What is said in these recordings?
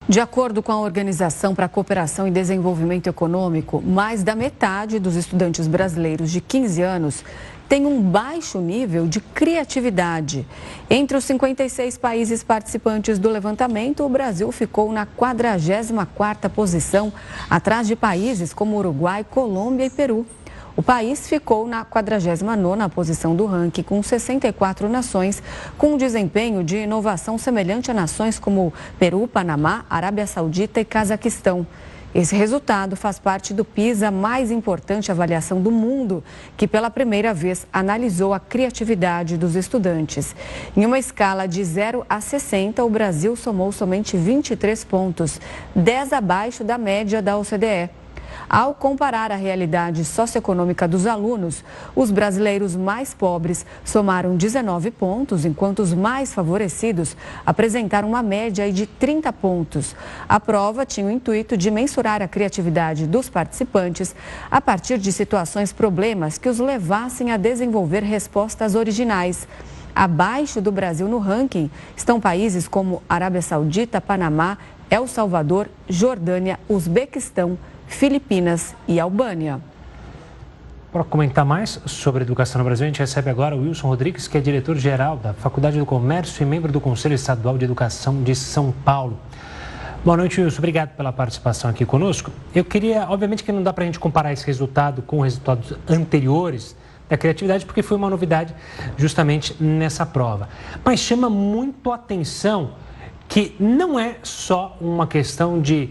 De acordo com a Organização para a Cooperação e Desenvolvimento Econômico, mais da metade dos estudantes brasileiros de 15 anos tem um baixo nível de criatividade. Entre os 56 países participantes do levantamento, o Brasil ficou na 44ª posição, atrás de países como Uruguai, Colômbia e Peru. O país ficou na 49ª posição do ranking, com 64 nações, com um desempenho de inovação semelhante a nações como Peru, Panamá, Arábia Saudita e Cazaquistão. Esse resultado faz parte do PISA, mais importante avaliação do mundo, que pela primeira vez analisou a criatividade dos estudantes. Em uma escala de 0 a 60, o Brasil somou somente 23 pontos, 10 abaixo da média da OCDE. Ao comparar a realidade socioeconômica dos alunos, os brasileiros mais pobres somaram 19 pontos, enquanto os mais favorecidos apresentaram uma média de 30 pontos. A prova tinha o intuito de mensurar a criatividade dos participantes a partir de situações problemas que os levassem a desenvolver respostas originais. Abaixo do Brasil no ranking estão países como Arábia Saudita, Panamá, El Salvador, Jordânia, Uzbequistão, Filipinas e Albânia. Para comentar mais sobre educação no Brasil, a gente recebe agora o Wilson Rodrigues, que é diretor-geral da Faculdade do Comércio e membro do Conselho Estadual de Educação de São Paulo. Boa noite, Wilson. Obrigado pela participação aqui conosco. Eu queria, obviamente que não dá para a gente comparar esse resultado com resultados anteriores da criatividade, porque foi uma novidade justamente nessa prova. Mas chama muito a atenção que não é só uma questão de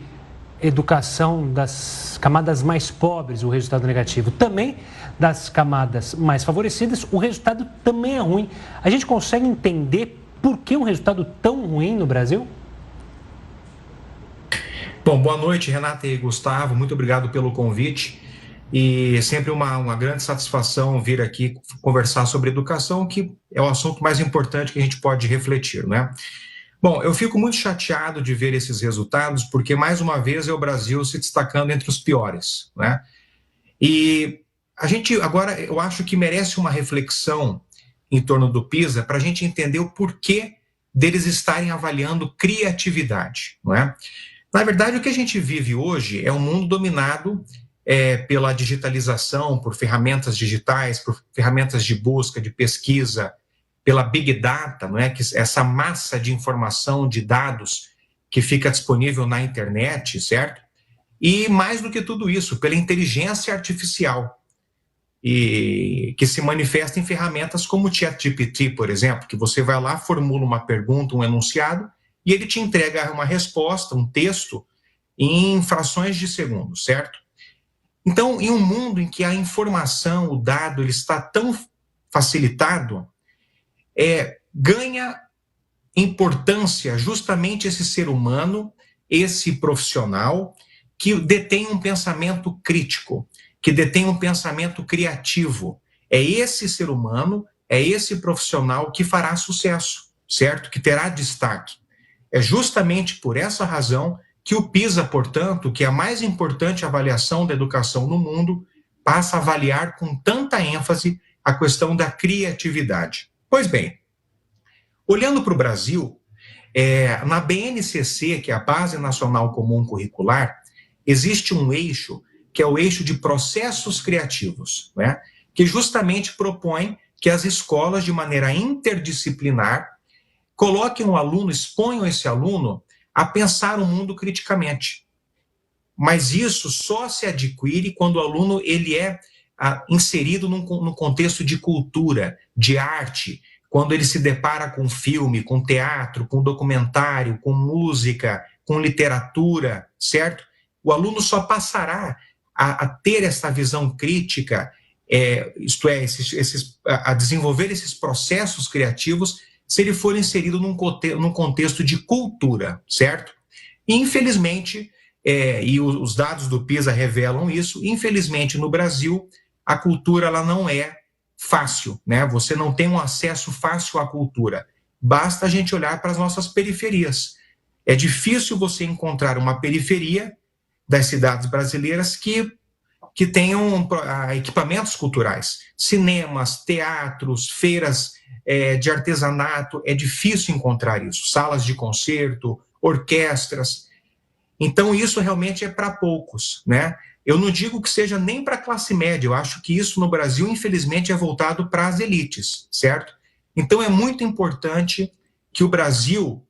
educação das camadas mais pobres, o resultado negativo. Também das camadas mais favorecidas, o resultado também é ruim. A gente consegue entender por que um resultado tão ruim no Brasil? Bom, boa noite, Renata e Gustavo. Muito obrigado pelo convite. E é sempre uma grande satisfação vir aqui conversar sobre educação, que é o assunto mais importante que a gente pode refletir, né? Bom, eu fico muito chateado de ver esses resultados, porque mais uma vez é o Brasil se destacando entre os piores, né? E a gente agora, eu acho que merece uma reflexão em torno do PISA para a gente entender o porquê deles estarem avaliando criatividade, não é? Na verdade, o que a gente vive hoje é um mundo dominado pela digitalização, por ferramentas digitais, por ferramentas de busca, de pesquisa, pela Big Data, não é? Que essa massa de informação, de dados que fica disponível na internet, certo? E mais do que tudo isso, pela inteligência artificial, e que se manifesta em ferramentas como o ChatGPT, por exemplo, que você vai lá, formula uma pergunta, um enunciado, e ele te entrega uma resposta, um texto, em frações de segundos, certo? Então, em um mundo em que a informação, o dado, ele está tão facilitado, ganha importância justamente esse ser humano, esse profissional, que detém um pensamento crítico, que detém um pensamento criativo. É esse ser humano, é esse profissional que fará sucesso, certo? Que terá destaque. É justamente por essa razão que o PISA, portanto, que é a mais importante avaliação da educação no mundo, passa a avaliar com tanta ênfase a questão da criatividade. Pois bem, olhando para o Brasil, na BNCC, que é a Base Nacional Comum Curricular, existe um eixo, que é o eixo de processos criativos, né? Que justamente propõe que as escolas, de maneira interdisciplinar, coloquem o aluno, exponham esse aluno a pensar o mundo criticamente. Mas isso só se adquire quando o aluno ele é inserido no contexto de cultura, de arte, quando ele se depara com filme, com teatro, com documentário, com música, com literatura, certo? O aluno só passará a ter essa visão crítica, isto é, a desenvolver esses processos criativos, se ele for inserido num contexto de cultura, certo? E, infelizmente, e os dados do PISA revelam isso, infelizmente, no Brasil, a cultura ela não é fácil, né? Você não tem um acesso fácil à cultura. Basta a gente olhar para as nossas periferias. É difícil você encontrar uma periferia das cidades brasileiras que tenham equipamentos culturais. Cinemas, teatros, feiras de artesanato, é difícil encontrar isso. Salas de concerto, orquestras. Então, isso realmente é para poucos, né? Eu não digo que seja nem para a classe média, eu acho que isso no Brasil, infelizmente, é voltado para as elites, certo? Então, é muito importante que o Brasil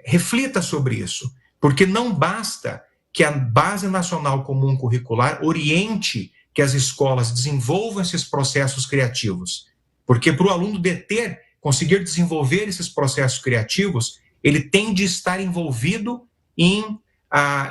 reflita sobre isso, porque não basta que a Base Nacional Comum Curricular oriente que as escolas desenvolvam esses processos criativos, porque para o aluno conseguir desenvolver esses processos criativos, ele tem de estar envolvido em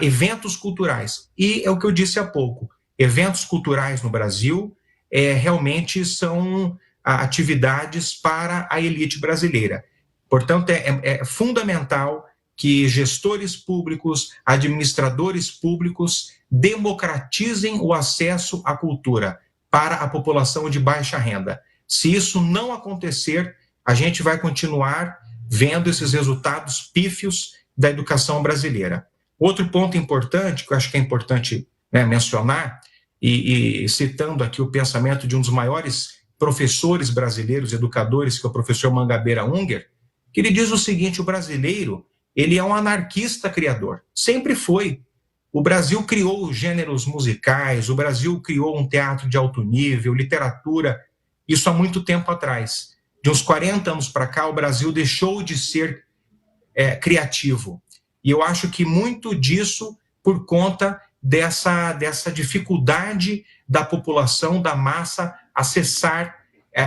eventos culturais. E é o que eu disse há pouco, eventos culturais no Brasil realmente são atividades para a elite brasileira. Portanto, é fundamental que gestores públicos, administradores públicos democratizem o acesso à cultura para a população de baixa renda. Se isso não acontecer, a gente vai continuar vendo esses resultados pífios da educação brasileira. Outro ponto importante, que eu acho que é importante mencionar, e citando aqui o pensamento de um dos maiores professores brasileiros, educadores, que é o professor Mangabeira Unger, que ele diz o seguinte: o brasileiro, ele é um anarquista criador, sempre foi. O Brasil criou gêneros musicais, o Brasil criou um teatro de alto nível, literatura, isso há muito tempo atrás. De uns 40 anos para cá, o Brasil deixou de ser criativo. E eu acho que muito disso por conta dessa dificuldade da população, da massa, acessar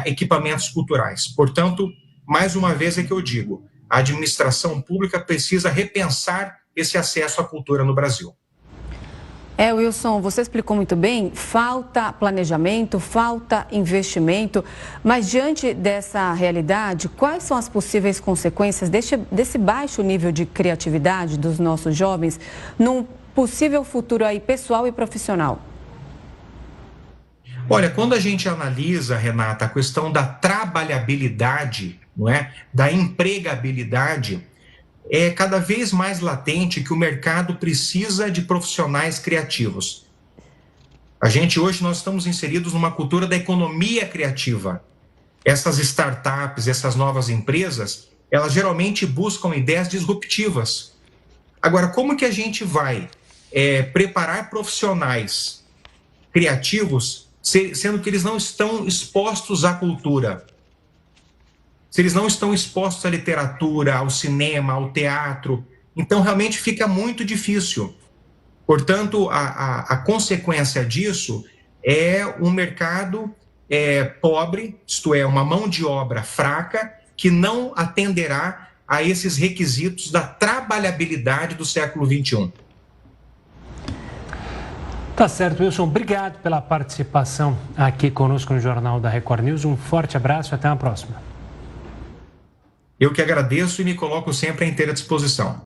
equipamentos culturais. Portanto, mais uma vez é que eu digo, a administração pública precisa repensar esse acesso à cultura no Brasil. Wilson, você explicou muito bem, falta planejamento, falta investimento, mas diante dessa realidade, quais são as possíveis consequências desse baixo nível de criatividade dos nossos jovens num possível futuro aí pessoal e profissional? Olha, quando a gente analisa, Renata, a questão da trabalhabilidade, não é? Da empregabilidade, é cada vez mais latente que o mercado precisa de profissionais criativos. Hoje nós estamos inseridos numa cultura da economia criativa. Essas startups, essas novas empresas, elas geralmente buscam ideias disruptivas. Agora, como que a gente vai preparar profissionais criativos, sendo que eles não estão expostos à cultura? Se eles não estão expostos à literatura, ao cinema, ao teatro, então realmente fica muito difícil. Portanto, a consequência disso é um mercado pobre, isto é, uma mão de obra fraca, que não atenderá a esses requisitos da trabalhabilidade do século XXI. Tá certo, Wilson. Obrigado pela participação aqui conosco no Jornal da Record News. Um forte abraço e até a próxima. Eu que agradeço e me coloco sempre à inteira disposição.